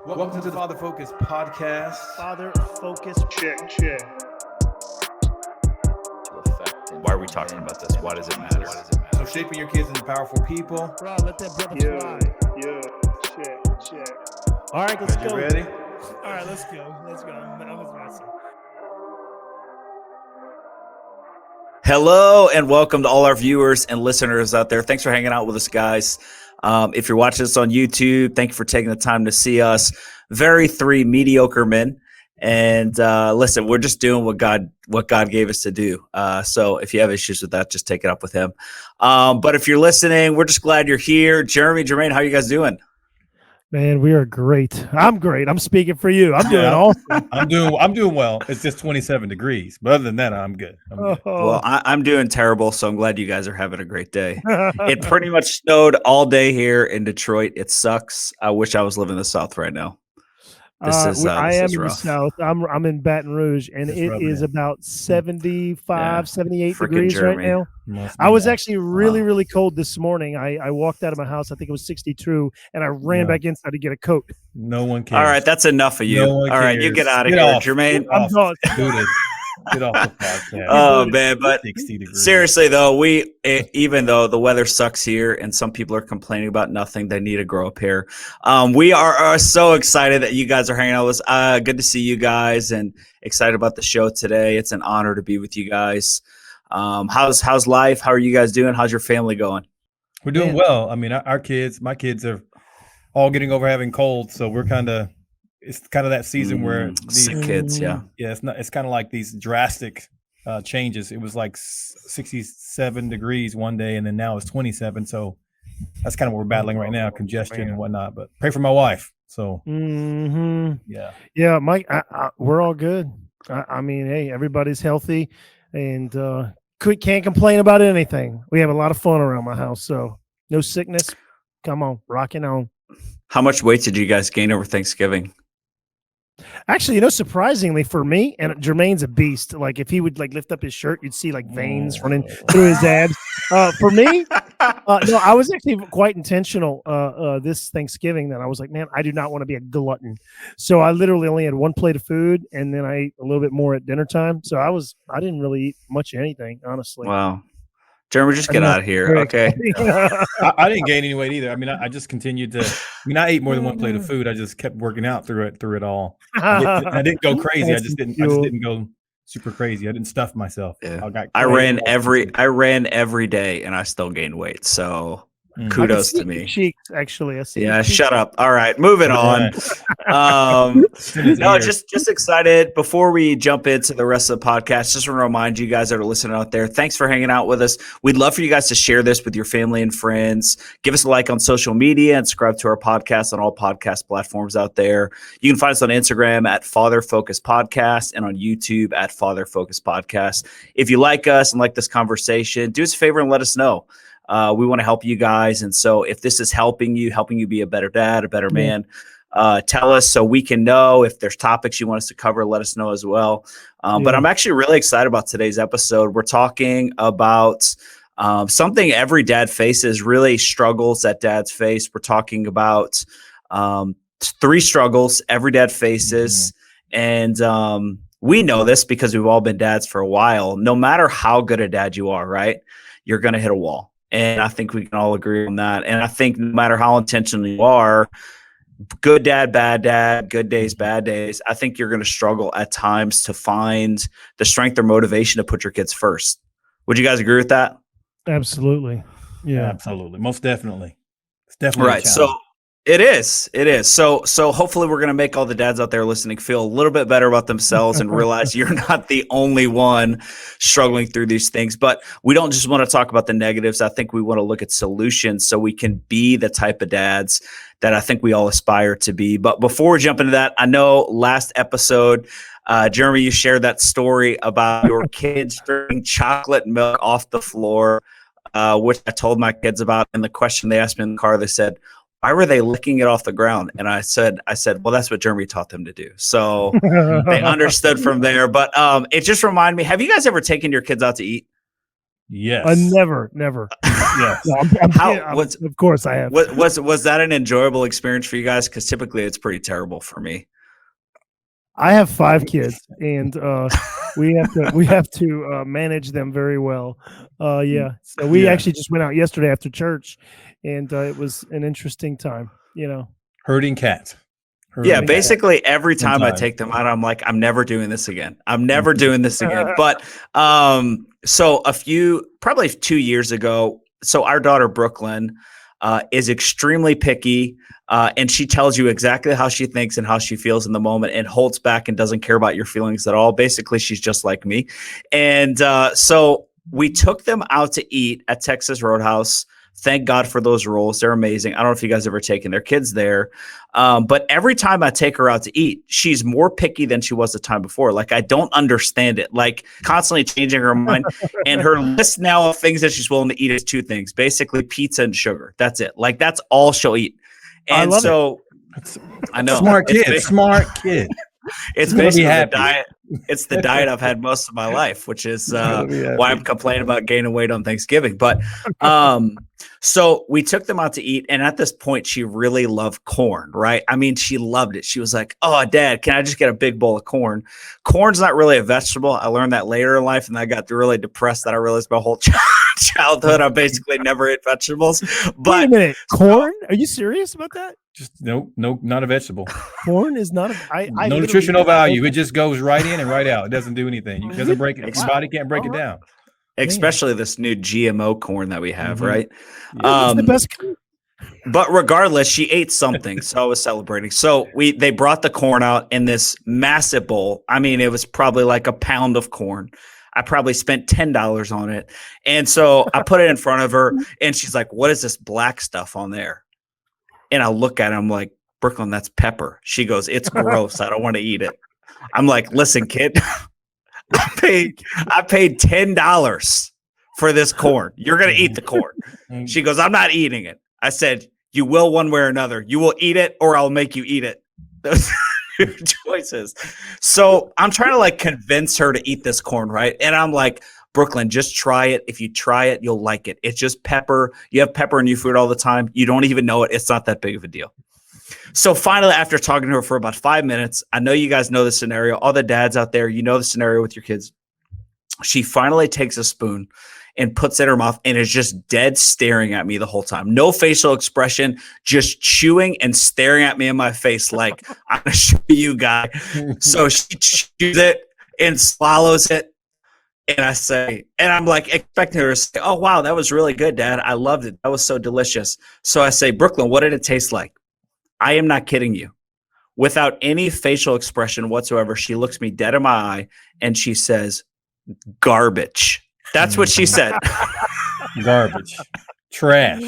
Welcome to the Father Focus podcast. Father Focus. Check. Why are we talking about this? Why does it matter? So shaping your kids into powerful people. Bro, let that brother fly. Check. All right, let's You go. ready? All right, let's go. I was messing. Hello and welcome to all our viewers and listeners out there. Thanks for hanging out with us, guys. If you're watching this on YouTube, thank you for taking the time to see us. Three mediocre men. And listen, we're just doing what God gave us to do. So if you have issues with that, just take it up with him. But if you're listening, we're just glad you're here. Jermaine, how are you guys doing? Man, we are great. I'm great. I'm speaking for you. I'm doing awesome. I'm doing well. It's just 27 degrees, but other than that, I'm good. Well, I'm doing terrible, so I'm glad you guys are having a great day. It pretty much snowed all day here in Detroit. It sucks. I wish I was living in the South right now. I am in the rough. South. I'm in Baton Rouge, and it is about 75, 78 degrees right now. I was actually really cold this morning. I walked out of my house. I think it was 62, and I ran back inside to get a coat. No one cares. All right, that's enough of you. No one All right, you cares. get out of Get here, off. Jermaine. I'm done. Get off the podcast. Oh man, but 60 degrees. seriously though, even though the weather sucks here and some people are complaining about nothing, they need to grow up here. We are so excited that you guys are hanging out with us. Good to see you guys and excited about the show today. It's an honor to be with you guys. How's life? How are you guys doing? How's your family going? We're doing well. I mean, my kids are all getting over having colds, so it's kind of that season where sick kids, yeah, it's kind of like these drastic changes. It was like 67 degrees one day, and then now it's 27. So that's kind of what we're battling right now, congestion and whatnot. But pray for my wife. So Mike, we're all good. I mean, hey, everybody's healthy, and can't complain about anything. We have a lot of fun around my house, so no sickness. Come on, rocking on. How much weight did you guys gain over Thanksgiving? Actually, surprisingly for me, and Jermaine's a beast. Like if he would lift up his shirt, you'd see veins running through his abs. For me, no, I was actually quite intentional this Thanksgiving that I was like, man, I do not want to be a glutton. So I literally only had one plate of food, and then I ate a little bit more at dinner time. So I didn't really eat much of anything, honestly. Wow. Jeremy, just get out of here, okay? I didn't gain any weight either. I mean, I just continued to. I mean, I ate more than one plate of food. I just kept working out through it all. I didn't go crazy. I just didn't go super crazy. I didn't stuff myself. Yeah. I ran every day, and I still gained weight. So kudos to me. Cheeks, actually. Shut up. All right, moving on. No, just excited. Before we jump into the rest of the podcast, just want to remind you guys that are listening out there, thanks for hanging out with us. We'd love for you guys to share this with your family and friends. Give us a like on social media and subscribe to our podcast on all podcast platforms out there. You can find us on Instagram at Father Focus Podcast and on YouTube at Father Focus Podcast. If you like us and like this conversation, do us a favor and let us know. We want to help you guys. And so if this is helping you be a better dad, a better man, tell us so we can know. If there's topics you want us to cover, let us know as well. But I'm actually really excited about today's episode. We're talking about something every dad faces, really struggles that dads face. We're talking about 3 struggles every dad faces. And we know this because we've all been dads for a while. No matter how good a dad you are, right? You're going to hit a wall. And I think we can all agree on that. And I think no matter how intentional you are, good dad, bad dad, good days, bad days, I think you're going to struggle at times to find the strength or motivation to put your kids first. Would you guys agree with that? Absolutely. Yeah, absolutely. Most definitely. It's definitely right. So it is. So hopefully we're going to make all the dads out there listening feel a little bit better about themselves and realize you're not the only one struggling through these things. But we don't just want to talk about the negatives. I think we want to look at solutions so we can be the type of dads that I think we all aspire to be. But before we jump into that, I know last episode, Jeremy, you shared that story about your kids drinking chocolate milk off the floor, which I told my kids about. And the question they asked me in the car, they said, why were they licking it off the ground? And I said, well, that's what Jeremy taught them to do. So they understood from there. But it just reminded me, have you guys ever taken your kids out to eat? Yes. Never. Yes. No, of course I have. Was that an enjoyable experience for you guys? Because typically it's pretty terrible for me. I have 5 kids, and we have to manage them very well. Yeah. So we actually just went out yesterday after church, and it was an interesting time. Herding cats. Yeah, basically every time I take them out, I'm like, I'm never doing this again. I'm never doing this again. But so probably 2 years ago, so our daughter Brooklyn is extremely picky, and she tells you exactly how she thinks and how she feels in the moment, and holds back and doesn't care about your feelings at all. Basically, she's just like me. And so we took them out to eat at Texas Roadhouse. Thank God for those rolls. They're amazing. I don't know if you guys ever taken their kids there. But every time I take her out to eat, she's more picky than she was the time before. Like, I don't understand it. Like, constantly changing her mind. And her list now of things that she's willing to eat is 2 things. Basically, pizza and sugar. That's it. Like, that's all she'll eat. And so I know. Smart kid. It's basically the diet. It's the diet I've had most of my life, which is why I'm complaining about gaining weight on Thanksgiving. But so we took them out to eat, and at this point, she really loved corn, right? I mean, she loved it. She was like, "Oh, Dad, can I just get a big bowl of corn?" Corn's not really a vegetable. I learned that later in life, and I got really depressed that I realized my whole childhood I basically never ate vegetables. But wait a minute, corn? Are you serious about that? Just no, not a vegetable. Corn is not no nutritional value. It just goes right in and right out. It doesn't do anything. It doesn't break it. Your body can't break it down. Especially this new GMO corn that we have, right? It's the best. But regardless, she ate something, so I was celebrating. So they brought the corn out in this massive bowl. I mean, it was probably like a pound of corn. I probably spent $10 on it. And so I put it in front of her, and she's like, "What is this black stuff on there?" And I look at it, I'm like, "Brooklyn, that's pepper." She goes, "It's gross. I don't want to eat it." I'm like, "Listen, kid, I paid $10 for this corn. You're going to eat the corn." She goes, "I'm not eating it." I said, "You will one way or another. You will eat it, or I'll make you eat it." Those are your choices. So I'm trying to convince her to eat this corn, right? And I'm like, "Brooklyn, just try it. If you try it, you'll like it. It's just pepper. You have pepper in your food all the time. You don't even know it. It's not that big of a deal." So finally, after talking to her for about 5 minutes, I know you guys know the scenario. All the dads out there, you know the scenario with your kids. She finally takes a spoon and puts it in her mouth and is just dead staring at me the whole time. No facial expression, just chewing and staring at me in my face like, "I'm going to show you, guy." So she chews it and swallows it. And I say, and I'm like expecting her to say, "Oh, wow, that was really good, Dad. I loved it. That was so delicious." So I say, "Brooklyn, what did it taste like?" I am not kidding you. Without any facial expression whatsoever, she looks me dead in my eye and she says, "Garbage." That's what she said. Garbage. Trash.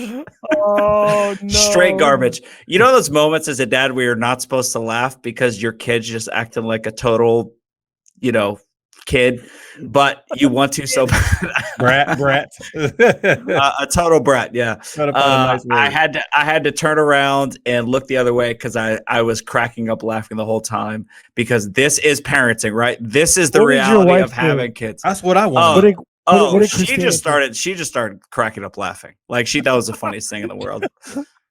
Oh, no. Straight garbage. You know those moments as a dad where you're not supposed to laugh because your kid's just acting like a total, kid, but you want to so bad. Brat. A total brat, yeah. Nice I had to turn around and look the other way because I was cracking up laughing the whole time because this is parenting, right? This is the reality of having kids. That's what I want. She just started cracking up laughing. Like she thought it was the funniest thing in the world.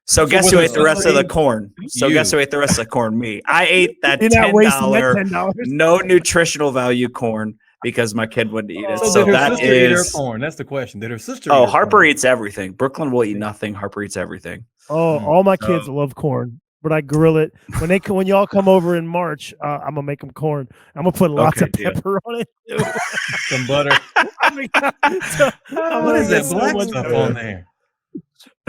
So guess who ate the rest of the corn? Guess who ate the rest of the corn? Me. I ate that $10, no nutritional value corn because my kid wouldn't eat it. So did her that sister eat her is corn. That's the question. Did her sister? Oh, Harper eats everything. Brooklyn will eat nothing. Harper eats everything. Oh, all my kids love corn, but I grill it when y'all come over in March. I'm gonna make them corn. I'm gonna put lots of pepper on it. Some butter. What is that black stuff on there?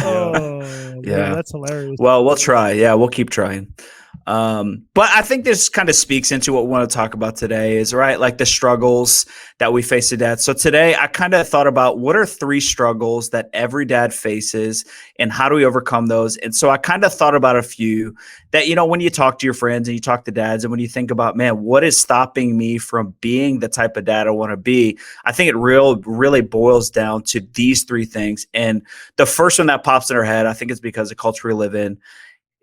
Oh, yeah, man, that's hilarious. Well, we'll try. Yeah, we'll keep trying. But I think this kind of speaks into what we want to talk about today is right, like the struggles that we face as dads. So today I kind of thought about what are 3 struggles that every dad faces and how do we overcome those? And so I kind of thought about a few that, when you talk to your friends and you talk to dads and when you think about, man, what is stopping me from being the type of dad I want to be? I think it really boils down to these 3 things. And the first one that pops in our head, I think it's because the culture we live in,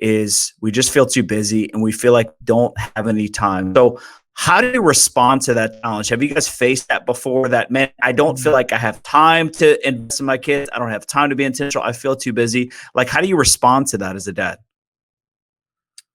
is we just feel too busy and we feel like we don't have any time. So How do you respond to that challenge? Have you guys faced that before? That, man, I don't feel like I have time to invest in my kids. I don't have time to be intentional. I feel too busy. Like, how do you respond to that as a dad?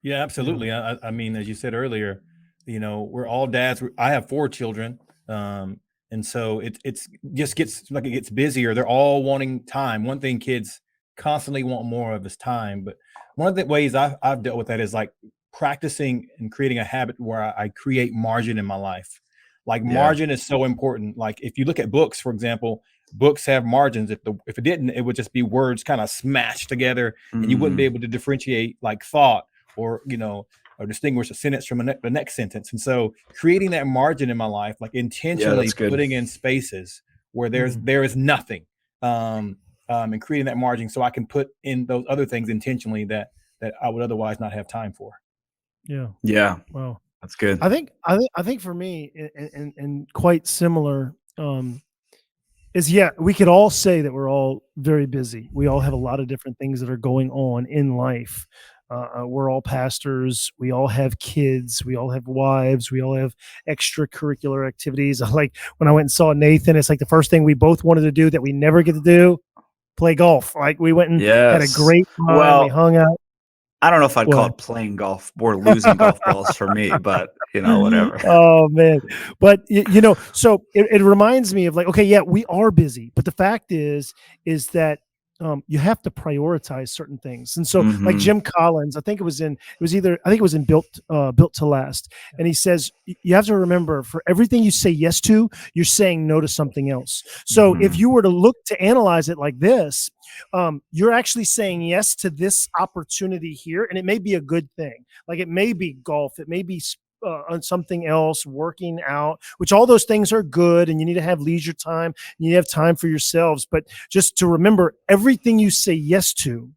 Yeah, absolutely. I mean, as you said earlier, we're all dads. I have 4 children. And so it's just gets like it gets busier. They're all wanting time. One thing kids constantly want more of is time. But one of the ways I've dealt with that is like practicing and creating a habit where I create margin in my life. Like Yeah. margin is so important. Like if you look at books, for example, books have margins. If it didn't, it would just be words kind of smashed together, and you wouldn't be able to differentiate like thought or or distinguish a sentence from the next sentence. And so creating that margin in my life, like intentionally that's good. putting in spaces where there is nothing, and creating that margin so I can put in those other things intentionally that I would otherwise not have time for. Yeah. Yeah. Well, That's good. I think for me, and quite similar, is we could all say that we're all very busy. We all have a lot of different things that are going on in life. We're all pastors. We all have kids. We all have wives. We all have extracurricular activities. Like when I went and saw Nathan, it's like the first thing we both wanted to do that we never get to do, play golf. Like we went and had a Yes. great time. Well, we hung out. I don't know if I'd call What? it playing golf or losing golf balls for me, but whatever. Oh man. But so it reminds me of like, okay, yeah, we are busy, but the fact is that you have to prioritize certain things. And so like Jim Collins, I think it was in Built to Last. And he says, you have to remember, for everything you say yes to, you're saying no to something else. So if you were to look to analyze it like this, you're actually saying yes to this opportunity here. And it may be a good thing. Like it may be golf. It may be on something else, working out, which all those things are good. And you need to have leisure time. You need to have time for yourselves. But just to remember, everything you say yes to,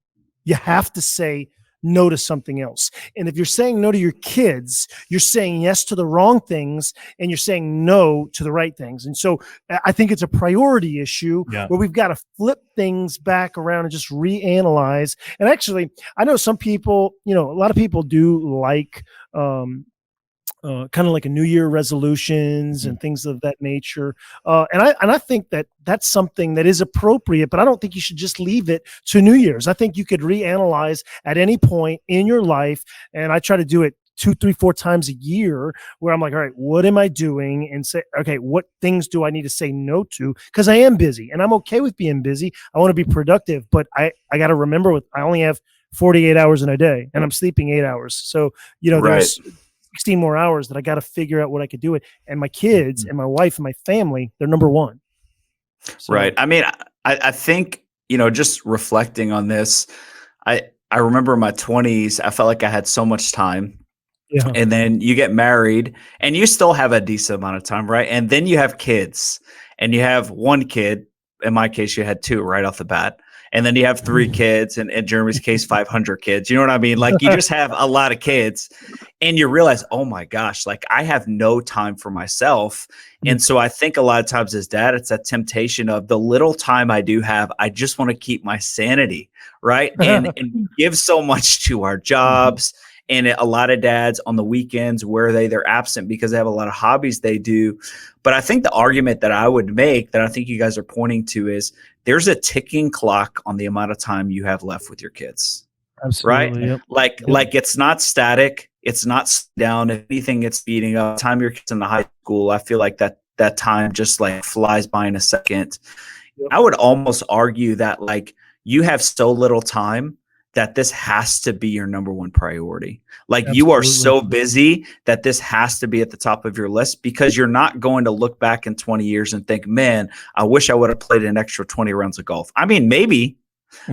you have to say no to something else. And if you're saying no to your kids, you're saying yes to the wrong things and you're saying no to the right things. And so I think it's a priority issue where we've got to flip things back around and just reanalyze. And actually, I know some people, a lot of people do like, kind of like a New Year resolutions and things of that nature. And I think that that's something that is appropriate, but I don't think you should just leave it to New Year's. I think you could reanalyze at any point in your life. And I try to do it 2, 3, 4 times a year where I'm like, all right, what am I doing? And say, okay, what things do I need to say no to? Because I am busy and I'm okay with being busy. I want to be productive, but I got to remember I only have 48 hours in a day and I'm sleeping 8 hours. So, there's 16 more hours that I got to figure out what I could do it. And my kids and my wife and my family, they're number one. So, right. I mean, I think, just reflecting on this, I remember in my 20s, I felt like I had so much time. Yeah. And then you get married and you still have a decent amount of time, right? And then you have kids and you have 1 kid. In my case, you had 2 right off the bat. And then you have 3 kids, and in Jeremy's case, 500 kids. You know what I mean? Like you just have a lot of kids and you realize, oh my gosh, like I have no time for myself. And so I think a lot of times as dad, it's that temptation of the little time I do have, I just want to keep my sanity, right? And we give so much to our jobs. And a lot of dads on the weekends where they're absent because they have a lot of hobbies they do. But I think the argument that I would make that I think you guys are pointing to is there's a ticking clock on the amount of time you have left with your kids. Absolutely, right? Yep. Like it's not static. It's not down. If anything, it's speeding up. Time your kids in the high school, I feel like that time just like flies by in a second. Yep. I would almost argue that like you have so little time that this has to be your number one priority. Like Absolutely. You are so busy that this has to be at the top of your list because you're not going to look back in 20 years and think, man, I wish I would have played an extra 20 rounds of golf. I mean, maybe,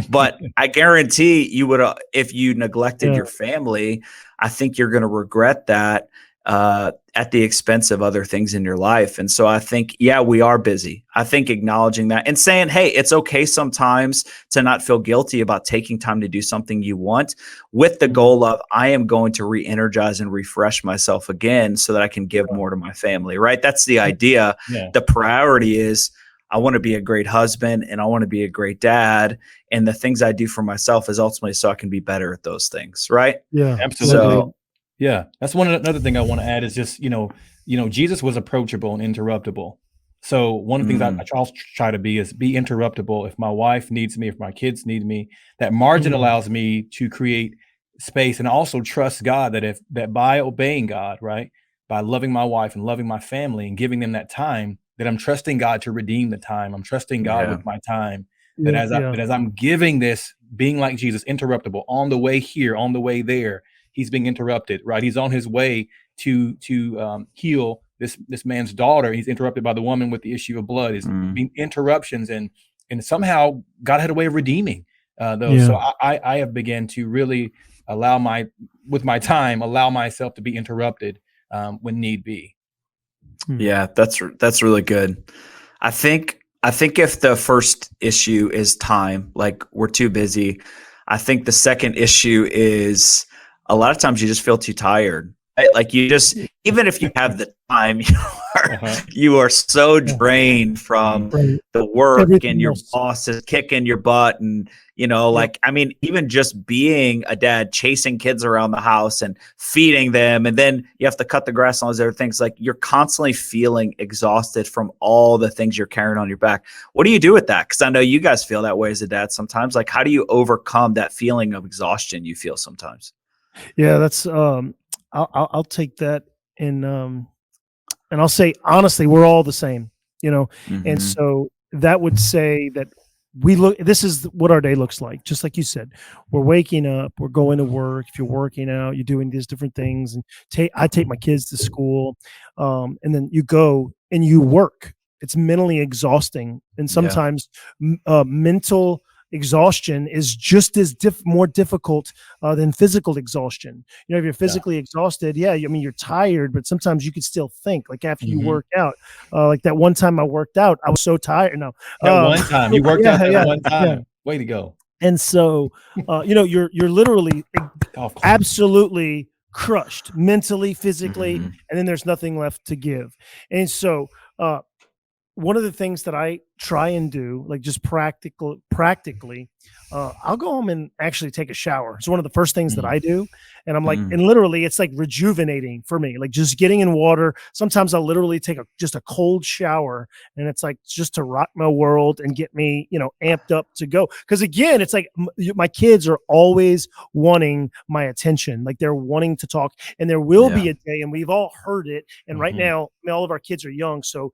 but I guarantee you would, if you neglected your family, I think you're going to regret that at the expense of other things in your life. And so I think, we are busy. I think acknowledging that and saying, hey, it's okay sometimes to not feel guilty about taking time to do something you want with the goal of I am going to re-energize and refresh myself again so that I can give more to my family, right? That's the idea. Yeah. The priority is I want to be a great husband and I want to be a great dad. And the things I do for myself is ultimately so I can be better at those things, right? Yeah, absolutely. Yeah, that's another thing I want to add is just Jesus was approachable and interruptible. So one of the things I Mm, try to be interruptible. If my wife needs me, if my kids need me, that margin Mm, allows me to create space and also trust God that by obeying God, right, by loving my wife and loving my family and giving them that time, that I'm trusting God to redeem the time. I'm trusting God yeah. with my time. That yeah, yeah, as I'm giving this, being like Jesus, interruptible on the way here, on the way there, he's being interrupted, right? He's on his way to heal this man's daughter. He's interrupted by the woman with the issue of blood. Is Mm. being interruptions, and somehow God had a way of redeeming those. yeah. So I have begun to really allow my time, allow myself to be interrupted when need be. Hmm. Yeah, that's really good. I think if the first issue is time, like we're too busy, I think the second issue is a lot of times you just feel too tired. Right? Like you just, even if you have the time, Uh-huh. you are so Yeah. drained from Mhm. Right. the work, and Everything your else. boss is kicking your butt, and Yep. like, I mean, even just being a dad, chasing kids around the house and feeding them, and then you have to cut the grass and all those other things. Like you're constantly feeling exhausted from all the things you're carrying on your back. What do you do with that? Because I know you guys feel that way as a dad sometimes. Like, how do you overcome that feeling of exhaustion you feel sometimes? Yeah, that's I'll take that and I'll say honestly, we're all the same, you know. And Hmm. so that would say that this is what our day looks like. Just like you said, we're waking up, we're going to work. If you're working out, you're doing these different things, and I take my kids to school, and then you go and you work. It's mentally exhausting, and Yeah. sometimes mental exhaustion is just as more difficult than physical exhaustion. You know, if you're Yeah. physically exhausted, yeah, I mean, you're tired, but sometimes you could still think. Like after you Mhm. work out, like that one time I worked out, I was so tired. No, That one time you worked yeah, out that yeah, one yeah. time. Way to go. And so, you're literally Oh, absolutely crushed mentally, physically, Hmm. and then there's nothing left to give. And so, uh, one of the things that I try and do, like just practically, I'll go home and actually take a shower. It's one of the first things that mhm. I do. And I'm like, Mm. and literally it's like rejuvenating for me, like just getting in water. Sometimes I'll literally take just a cold shower, and it's like just to rock my world and get me, amped up to go. Cause again, it's like my kids are always wanting my attention. Like they're wanting to talk, and there will Yeah. be a day, and we've all heard it. And right Mhm. now, I mean, all of our kids are young. So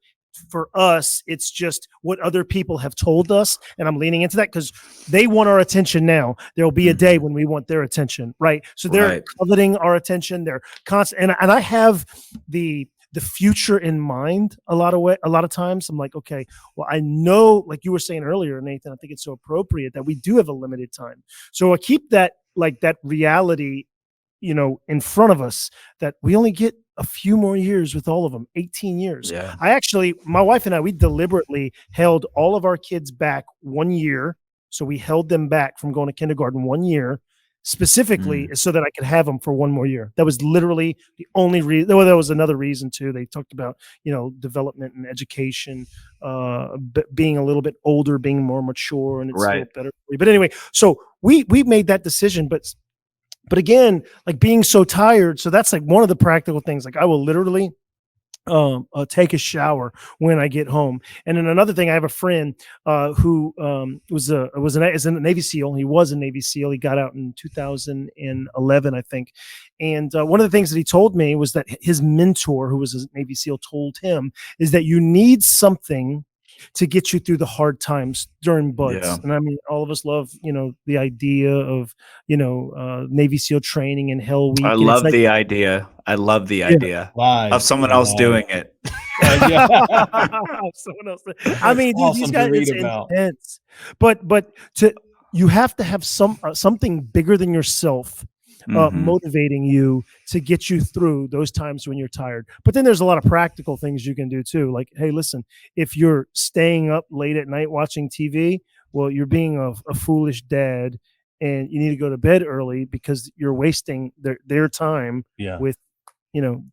for us, it's just what other people have told us. And I'm leaning into that because they want our attention now. There'll be a day Mhm. when we want their attention, right? So they're Right. coveting our attention. They're constant, and I have the future in mind a lot of times. I'm like, okay, well, I know, like you were saying earlier, Nathan, I think it's so appropriate that we do have a limited time. So I keep that, like that reality, in front of us, that we only get a few more years with all of them, 18 years. Yeah. My wife and I, we deliberately held all of our kids back 1 year. So we held them back from going to kindergarten 1 year specifically Mm. so that I could have them for one more year. That was literally the only reason. Well, there was another reason too. They talked about, development and education, being a little bit older, being more mature, and it's a Right. little better. But anyway, so we made that decision, but again, like being so tired. So that's like one of the practical things. Like I will literally take a shower when I get home. And then another thing, I have a friend who is a Navy SEAL. He was a Navy SEAL. He got out in 2011, I think. And one of the things that he told me was that his mentor, who was a Navy SEAL, told him is that you need something to get you through the hard times during Yeah. buds. And I mean, all of us love, the idea of, Navy SEAL training and Hell I Week. And it's love like, the idea. I love the yeah. idea of Live. someone else Live. doing it. Yeah. Someone else. I That's mean, dude, these awesome to guys, read it's about. intense. But you have to have something bigger than yourself Mhm. motivating you to get you through those times when you're tired. But then there's a lot of practical things you can do too. Like, hey, listen, if you're staying up late at night watching TV, well, you're being a foolish dad, and you need to go to bed early because you're wasting their time Yeah. with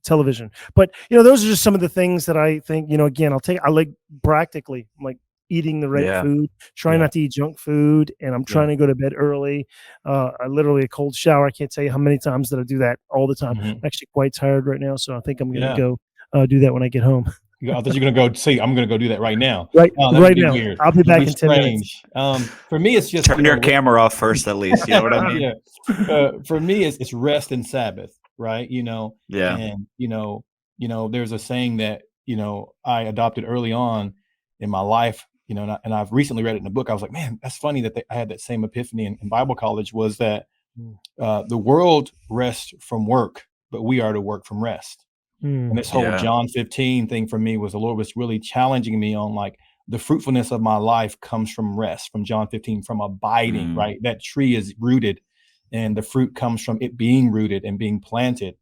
television. But those are just some of the things that I think, again, I like practically. I'm like, eating the right Yeah. food, trying not to eat junk food, and I'm trying to go to bed early. I literally a cold shower. I can't tell you how many times that I do that all the time. I'm actually quite tired right now, so I think I'm going to go do that when I get home. I thought you were gonna go say, I'm gonna go do that right now. Right, Oh, that would right be now. weird. I'll be It'd back in 10 minutes. strange. For me, it's just Turn your camera off first, at least. You know what I mean? For me, it's rest and Sabbath, right? Yeah. And there's a saying that I adopted early on in my life, and I've recently read it in a book. I was like, man, that's funny that I had that same epiphany in Bible college. Was that the world rests from work, but we are to work from rest. And this whole John 15 thing for me was the Lord was really challenging me on, like, the fruitfulness of my life comes from rest, from John 15, from abiding, right? That tree is rooted and the fruit comes from it being rooted and being planted.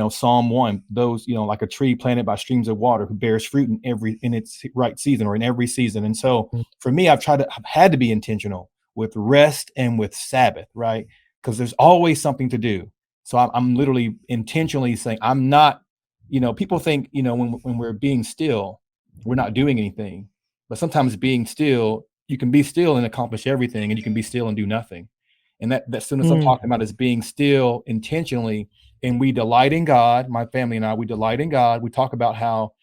Psalm 1, those, like a tree planted by streams of water who bears fruit in its right season, or in every season. And so for me, I've had to be intentional with rest and with Sabbath, right? Because there's always something to do. So I'm literally intentionally saying, I'm not, people think, when we're being still, we're not doing anything. But sometimes being still, you can be still and accomplish everything, and you can be still and do nothing. And that's soon as I'm talking about is being still intentionally. And we delight in God, my family and I, we delight in God. We talk about how,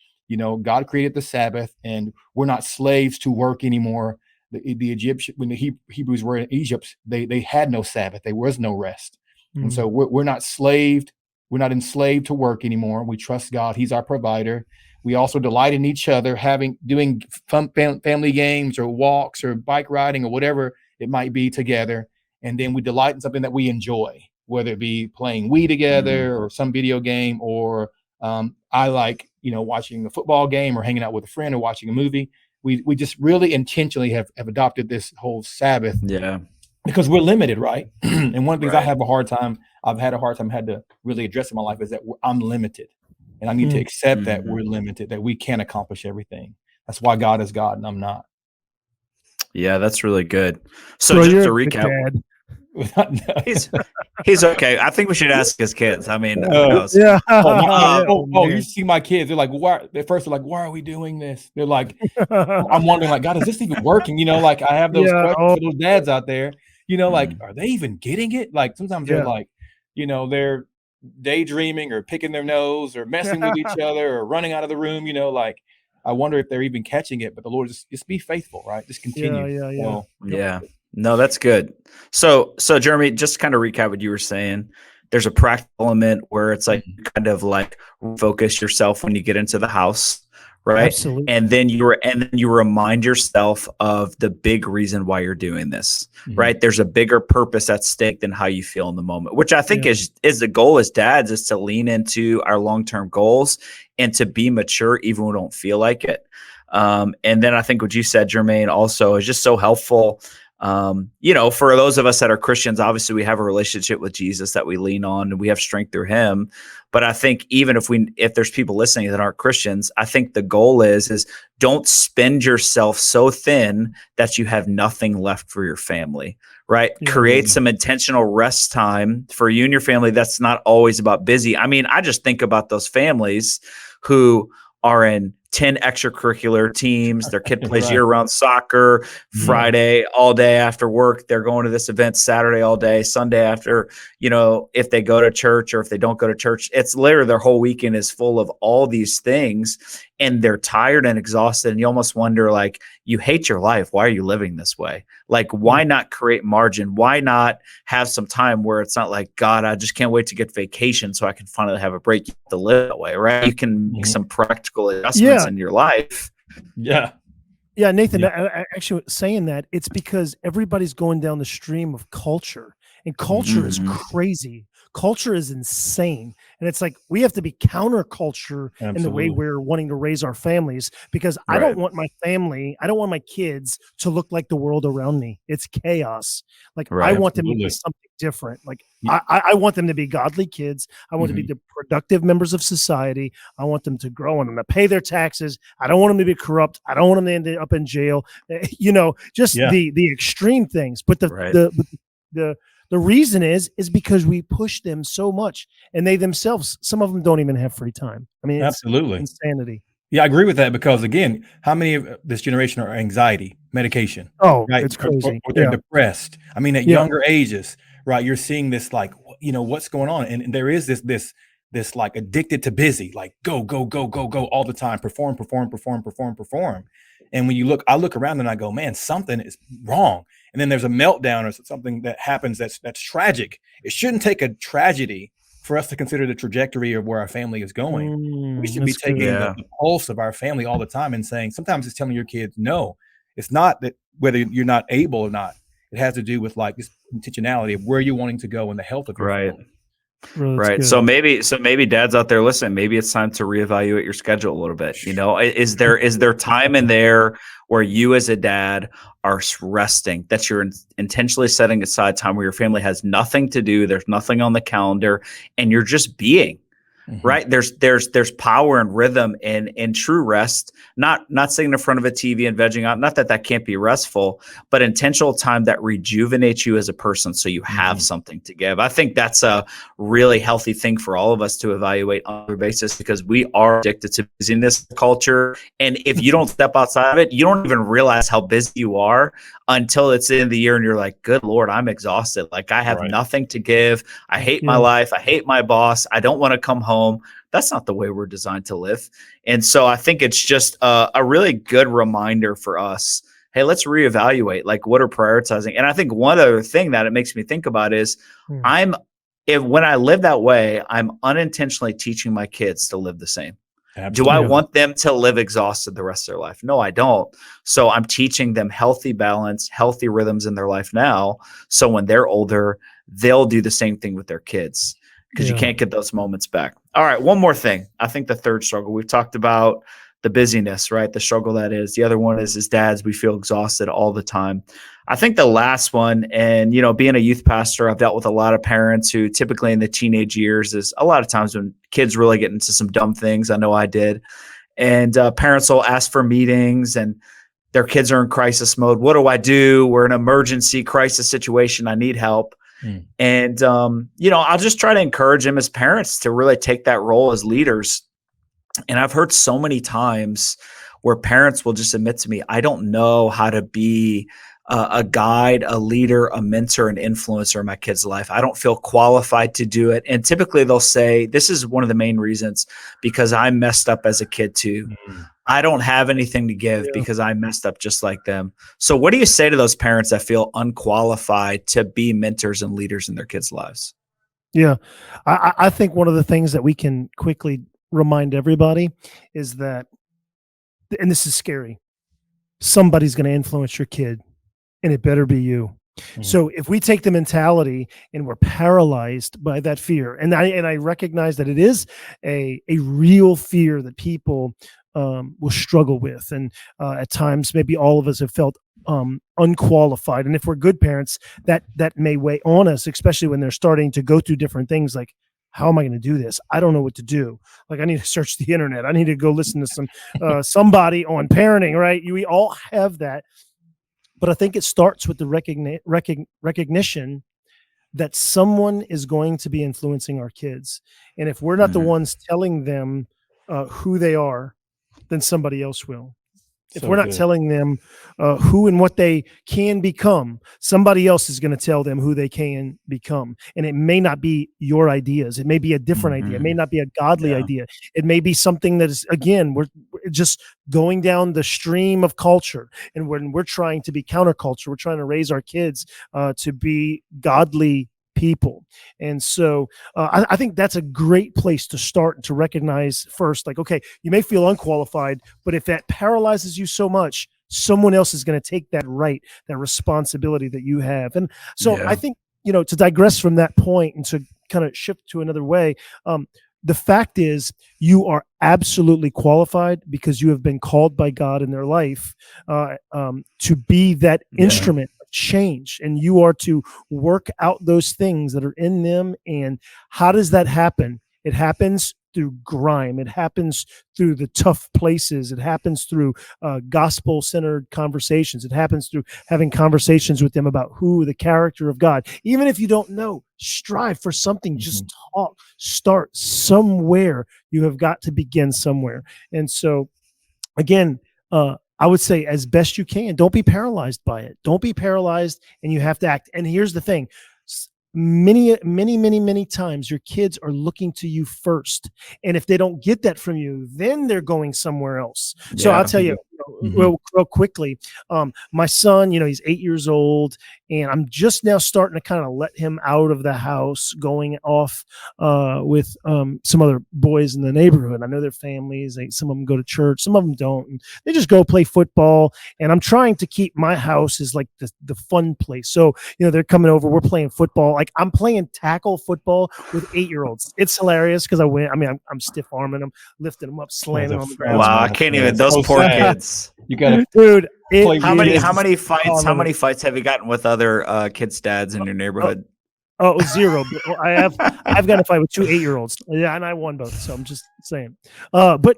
God created the Sabbath, and we're not slaves to work anymore. The Egyptian, when the Hebrews were in Egypt, they had no Sabbath. There was no rest. And so we're not slaved. We're not enslaved to work anymore. We trust God. He's our provider. We also delight in each other, doing fun family games or walks or bike riding or whatever it might be together. And then we delight in something that we enjoy, whether it be playing Wii together or some video game, or I like, watching a football game or hanging out with a friend or watching a movie. We just really intentionally have adopted this whole Sabbath. Yeah. Because we're limited, right? And one of the things I've had a hard time had to really address in my life is that I'm limited. And I need to accept that we're limited, that we can't accomplish everything. That's why God is God and I'm not. Yeah, that's really good. So just to recap, he's okay. I think we should ask his kids. I mean, who knows? Yeah. You see my kids. They're like, why? At first, they're like, why are we doing this? They're like, I'm wondering, like, God, is this even working? Like, I have those questions for those dads out there. Like, are they even getting it? Like, sometimes they're like, they're daydreaming or picking their nose or messing with each other or running out of the room. Like, I wonder if they're even catching it. But the Lord just be faithful, right? Just continue. Yeah. No, that's good. So Jeremy, just to kind of recap what you were saying, there's a practical element where it's like kind of like focus yourself when you get into the house, right? Absolutely. And then you remind yourself of the big reason why you're doing this, right? There's a bigger purpose at stake than how you feel in the moment, which I think is the goal as dads, is to lean into our long-term goals and to be mature even when we don't feel like it. And then I think what you said, Jermaine, also is just so helpful. For those of us that are Christians, obviously we have a relationship with Jesus that we lean on and we have strength through him. But I think even if there's people listening that aren't Christians, I think the goal is don't spend yourself so thin that you have nothing left for your family, right? Yeah. Create some intentional rest time for you and your family. That's not always about busy. I mean, I just think about those families who are in 10 extracurricular teams. Their kid plays year-round soccer, Friday all day after work. They're going to this event Saturday all day, Sunday after, if they go to church or if they don't go to church. It's literally their whole weekend is full of all these things, and they're tired and exhausted. And you almost wonder, like, you hate your life. Why are you living this way? Like, why not create margin? Why not have some time where it's not like, God, I just can't wait to get vacation so I can finally have a break to live that way, right? You can make some practical adjustments in your life. Yeah. Yeah, Nathan, actually saying that, it's because everybody's going down the stream of culture, and culture is crazy. Culture is insane. And it's like, we have to be counterculture in the way we're wanting to raise our families, because I don't want my family, I don't want my kids to look like the world around me. It's chaos. Like, I want them to be something different. Like, I want them to be godly kids. I want to be the productive members of society. I want them to grow and to pay their taxes. I don't want them to be corrupt. I don't want them to end up in jail. Just the extreme things. But the reason is because we push them so much, and they themselves, some of them don't even have free time. I mean, it's absolutely insanity. Yeah, I agree with that because again, how many of this generation are anxiety medication, Oh, right? it's crazy. Or they're Yeah. depressed. I mean, at Yeah. younger ages, right? You're seeing this like, what's going on, and there is this like addicted to busy, like go go go go go all the time, perform perform perform perform perform. And when I look around and I go, man, something is wrong. And then there's a meltdown or something that happens that's tragic. It shouldn't take a tragedy for us to consider the trajectory of where our family is going. We should be That's good. taking Yeah. the pulse of our family all the time and saying, sometimes it's telling your kids, no, it's not that whether you're not able or not. It has to do with like this intentionality of where you're wanting to go and the health of your Right. family. Bro, that's Right. good. So maybe dads out there listening, maybe it's time to reevaluate your schedule a little bit. Is there time in there where you as a dad are resting, that you're intentionally setting aside time where your family has nothing to do, there's nothing on the calendar, and you're just being? Mhm. Right. There's power and rhythm in true rest, not sitting in front of a TV and vegging out. Not that that can't be restful, but intentional time that rejuvenates you as a person so you have Mhm. something to give. I think that's a really healthy thing for all of us to evaluate on a basis, because we are addicted to busyness culture. And if you don't step outside of it, you don't even realize how busy you are until it's the end of the year and you're like, good Lord, I'm exhausted. Like I have Right. nothing to give. I hate my Yeah. life. I hate my boss. I don't want to come home. That's not the way we're designed to live. And so I think it's just a really good reminder for us. Hey, let's reevaluate, like, what are prioritizing? And I think one other thing that it makes me think about is Hmm. when I live that way, I'm unintentionally teaching my kids to live the same. Do I Absolutely. Yeah. want them to live exhausted the rest of their life? No, I don't. So I'm teaching them healthy balance, healthy rhythms in their life now. So when they're older, they'll do the same thing with their kids, because you Yeah. can't get those moments back. All right, one more thing. I think the third struggle, we've talked about the busyness, right? The struggle that is. The other one is, as dads, we feel exhausted all the time. I think the last one, and being a youth pastor, I've dealt with a lot of parents who typically in the teenage years is a lot of times when kids really get into some dumb things. I know I did. And parents will ask for meetings and their kids are in crisis mode. What do I do? We're in an emergency crisis situation. I need help. Mm. And, I'll just try to encourage them as parents to really take that role as leaders. And I've heard so many times where parents will just admit to me, I don't know how to be a guide, a leader, a mentor, an influencer in my kid's life. I don't feel qualified to do it. And typically they'll say, this is one of the main reasons, because I messed up as a kid too. Mhm. I don't have anything to give Yeah. because I messed up just like them. So what do you say to those parents that feel unqualified to be mentors and leaders in their kids' lives? Yeah. I think one of the things that we can quickly remind everybody is that, and this is scary, somebody's going to influence your kid, and it better be you. Mhm. So if we take the mentality and we're paralyzed by that fear, and I recognize that it is a real fear that people will struggle with, and at times maybe all of us have felt unqualified. And if we're good parents, that may weigh on us, especially when they're starting to go through different things like, how am I going to do this? I don't know what to do. Like, I need to search the internet. I need to go listen to somebody on parenting. Right? We all have that. But I think it starts with the recognition that someone is going to be influencing our kids. And if we're not the Mhm. ones telling them who they are, then somebody else will. If So we're not good. telling them who and what they can become, somebody else is going to tell them who they can become. And it may not be your ideas. It may be a different idea. It may Mhm. not be a godly Yeah. idea. It may be something that is, again, we're just going down the stream of culture. And when we're trying to be counterculture, we're trying to raise our kids to be godly people. And so I think that's a great place to start, to recognize first, like, okay, you may feel unqualified, but if that paralyzes you so much, someone else is going to take that responsibility that you have. And so Yeah. I think, to digress from that point and to kind of shift to another way, the fact is, you are absolutely qualified because you have been called by God in their life to be that Yeah. instrument of change, and you are to work out those things that are in them. And how does that happen? It happens through grime. It happens through the tough places. It happens through gospel-centered conversations. It happens through having conversations with them about who the character of God. Even if you don't know, strive for something. Just talk. Start somewhere. You have got to begin somewhere. And so again, I would say as best you can, don't be paralyzed by it. Don't be paralyzed, and you have to act. And here's the thing. Many times your kids are looking to you first. And if they don't get that from you, then they're going somewhere else. So I'll tell you, real quickly, my son, he's 8 years old, and I'm just now starting to kind of let him out of the house, going off with some other boys in the neighborhood. I know their families. Some of them go to church, some of them don't. And they just go play football. And I'm trying to keep my house as like the fun place. So, they're coming over. We're playing football. Like I'm playing tackle football with 8-year-olds. It's hilarious because I win. I mean, I'm stiff arming them, lifting them up, slamming on the ground. Wow, I can't even. Those poor kids. You gotta, dude. How many fights have you gotten with other kids' dads in your neighborhood? Oh, 0. I've got a fight with 2 8-year-olds. Yeah, and I won both. So I'm just saying. But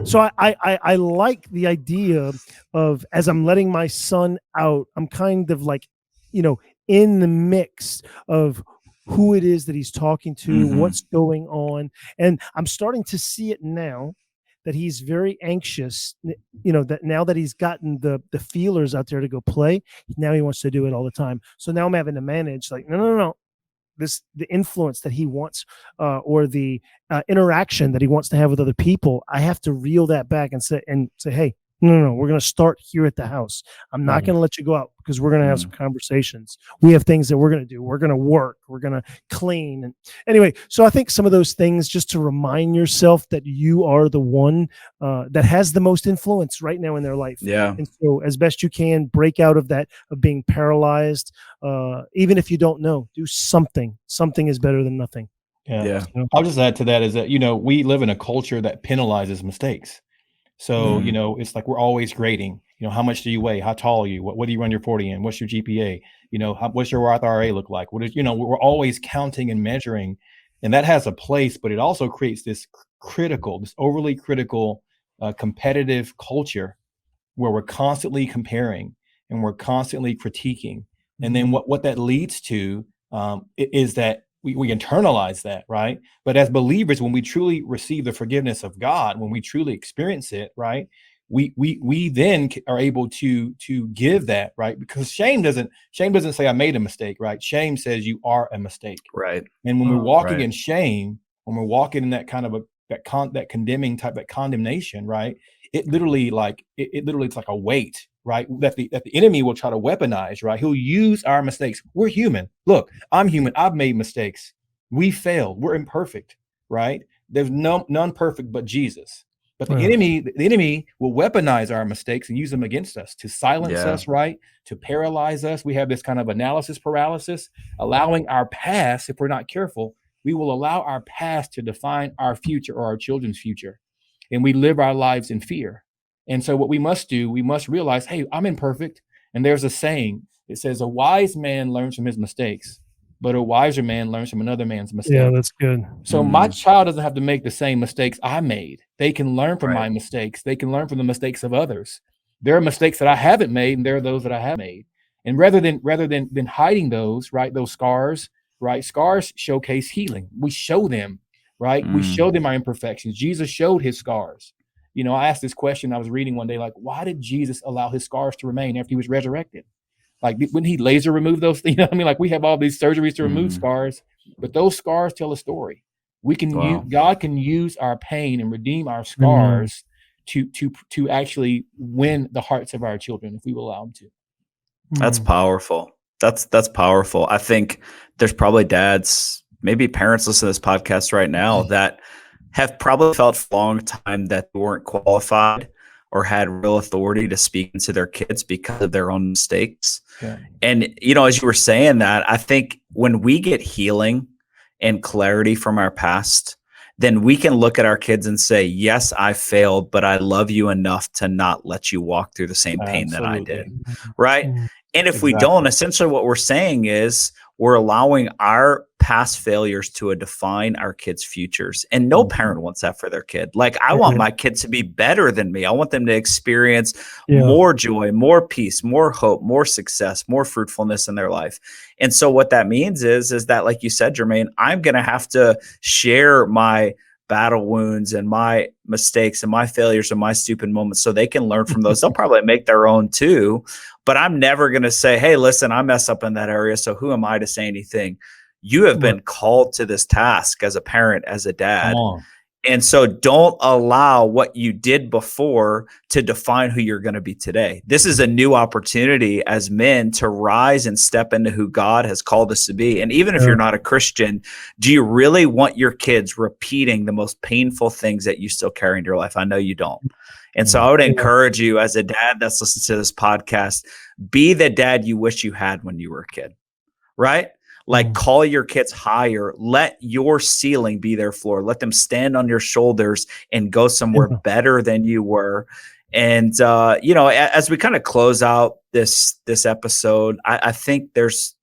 so I like the idea of, as I'm letting my son out, I'm kind of like, in the mix of who it is that he's talking to, what's going on. And I'm starting to see it now that he's very anxious, that now that he's gotten the feelers out there to go play, now he wants to do it all the time. So now I'm having to manage like, no. The influence that he wants, or the interaction that he wants to have with other people, I have to reel that back and say, hey, no, we're going to start here at the house. I'm not going to let you go out because we're going to have some conversations. We have things that we're going to do. We're going to work. We're going to clean. And anyway, so I think some of those things, just to remind yourself that you are the one that has the most influence right now in their life. Yeah. And so as best you can, break out of that, of being paralyzed. Even if you don't know, do something. Something is better than nothing. Yeah. I'll just add to that is that, we live in a culture that penalizes mistakes. So, it's like we're always grading, how much do you weigh? How tall are you? What do you run your 40 in? What's your GPA? What's your RA look like? What is, we're always counting and measuring, and that has a place, but it also creates this overly critical, competitive culture where we're constantly comparing and we're constantly critiquing. And then what that leads to is that we internalize that, right? But as believers, when we truly receive the forgiveness of God, when we truly experience it, right, we then are able to give that, right? Because shame doesn't say I made a mistake, right? Shame says you are a mistake, right? And when we're walking in shame, when we're walking in that kind of that condemning type, that condemnation, right? It literally it's like a weight, right? That the enemy will try to weaponize, right? He'll use our mistakes. We're human. Look, I'm human. I've made mistakes. We failed. We're imperfect, right? There's none perfect but Jesus. But the enemy will weaponize our mistakes and use them against us to silence us, right? To paralyze us. We have this kind of analysis paralysis, allowing our past, if we're not careful, we will allow our past to define our future or our children's future. And we live our lives in fear. And so what we must do, we must realize, hey, I'm imperfect. And there's a saying, it says, a wise man learns from his mistakes, but a wiser man learns from another man's mistakes. Yeah, that's good. So my child doesn't have to make the same mistakes I made. They can learn from my mistakes. They can learn from the mistakes of others. There are mistakes that I haven't made, and there are those that I have made. And rather than hiding those, right, those scars, right, scars showcase healing. We show them, right? We show them our imperfections. Jesus showed his scars. I asked this question, I was reading one day, like, why did Jesus allow his scars to remain after he was resurrected? Like, when he laser removed those things, like we have all these surgeries to remove scars, but those scars tell a story. We can God can use our pain and redeem our scars to actually win the hearts of our children if we will allow him to. That's powerful. That's powerful. I think there's probably dads, maybe parents listening to this podcast right now that have probably felt for a long time that they weren't qualified or had real authority to speak into their kids because of their own mistakes. Yeah. And, as you were saying that, I think when we get healing and clarity from our past, then we can look at our kids and say, yes, I failed, but I love you enough to not let you walk through the same pain that I did. Right. And if we don't, essentially what we're saying is we're allowing our past failures to define our kids' futures. And no parent wants that for their kid. Like, I want my kids to be better than me. I want them to experience more joy, more peace, more hope, more success, more fruitfulness in their life. And so what that means is that, like you said, Jermaine, I'm going to have to share my battle wounds and my mistakes and my failures and my stupid moments so they can learn from those. They'll probably make their own too, but I'm never going to say, hey, listen, I mess up in that area, so who am I to say anything? You have been called to this task as a parent, as a dad. And so don't allow what you did before to define who you're going to be today. This is a new opportunity as men to rise and step into who God has called us to be. And even if you're not a Christian, do you really want your kids repeating the most painful things that you still carry in your life? I know you don't. And so I would encourage you as a dad that's listening to this podcast, be the dad you wish you had when you were a kid, right? Like, call your kids higher. Let your ceiling be their floor. Let them stand on your shoulders and go somewhere better than you were. And, as we kind of close out this episode, I think there's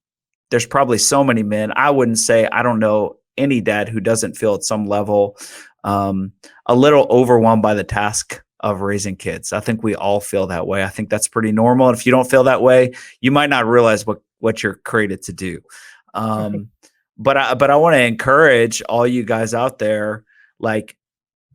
probably so many men. I wouldn't say, I don't know any dad who doesn't feel at some level a little overwhelmed by the task of raising kids. I think we all feel that way. I think that's pretty normal. And if you don't feel that way, you might not realize what you're created to do. But I want to encourage all you guys out there, like,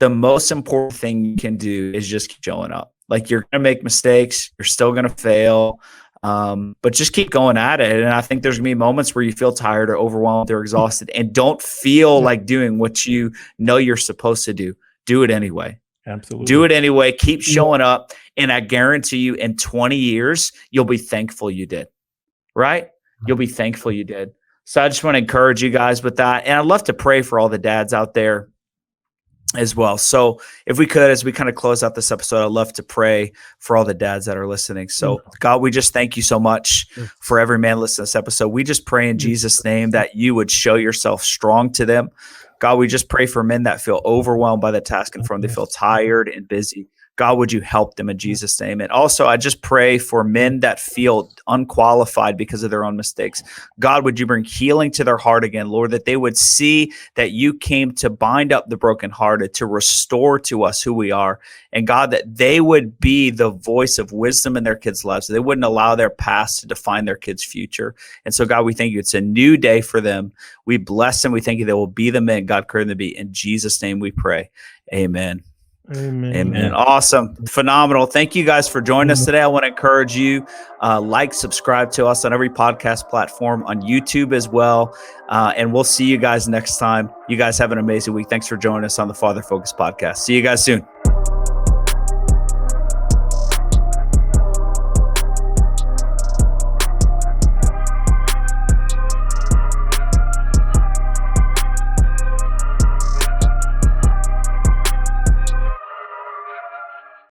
the most important thing you can do is just keep showing up. Like, you're going to make mistakes. You're still going to fail. But just keep going at it. And I think there's gonna be moments where you feel tired or overwhelmed or exhausted and don't feel like doing what you know you're supposed to do. Do it anyway. Absolutely. Do it anyway. Keep showing up. And I guarantee you, in 20 years, you'll be thankful you did. Right? You'll be thankful you did. So I just want to encourage you guys with that. And I'd love to pray for all the dads out there as well. So if we could, as we kind of close out this episode, I'd love to pray for all the dads that are listening. So God, we just thank you so much for every man listening to this episode. We just pray in Jesus' name that you would show yourself strong to them. God, we just pray for men that feel overwhelmed by the task in front of them. They feel tired and busy. God, would you help them in Jesus' name? And also, I just pray for men that feel unqualified because of their own mistakes. God, would you bring healing to their heart again, Lord, that they would see that you came to bind up the brokenhearted, to restore to us who we are. And God, that they would be the voice of wisdom in their kids' lives. So they wouldn't allow their past to define their kids' future. And so, God, we thank you. It's a new day for them. We bless them. We thank you they will be the men God created them to be. In Jesus' name we pray. Amen. Amen. Awesome. Phenomenal. Thank you guys for joining us today. I want to encourage you, subscribe to us on every podcast platform, on YouTube as well. And we'll see you guys next time. You guys have an amazing week. Thanks for joining us on the Father Focus podcast. See you guys soon.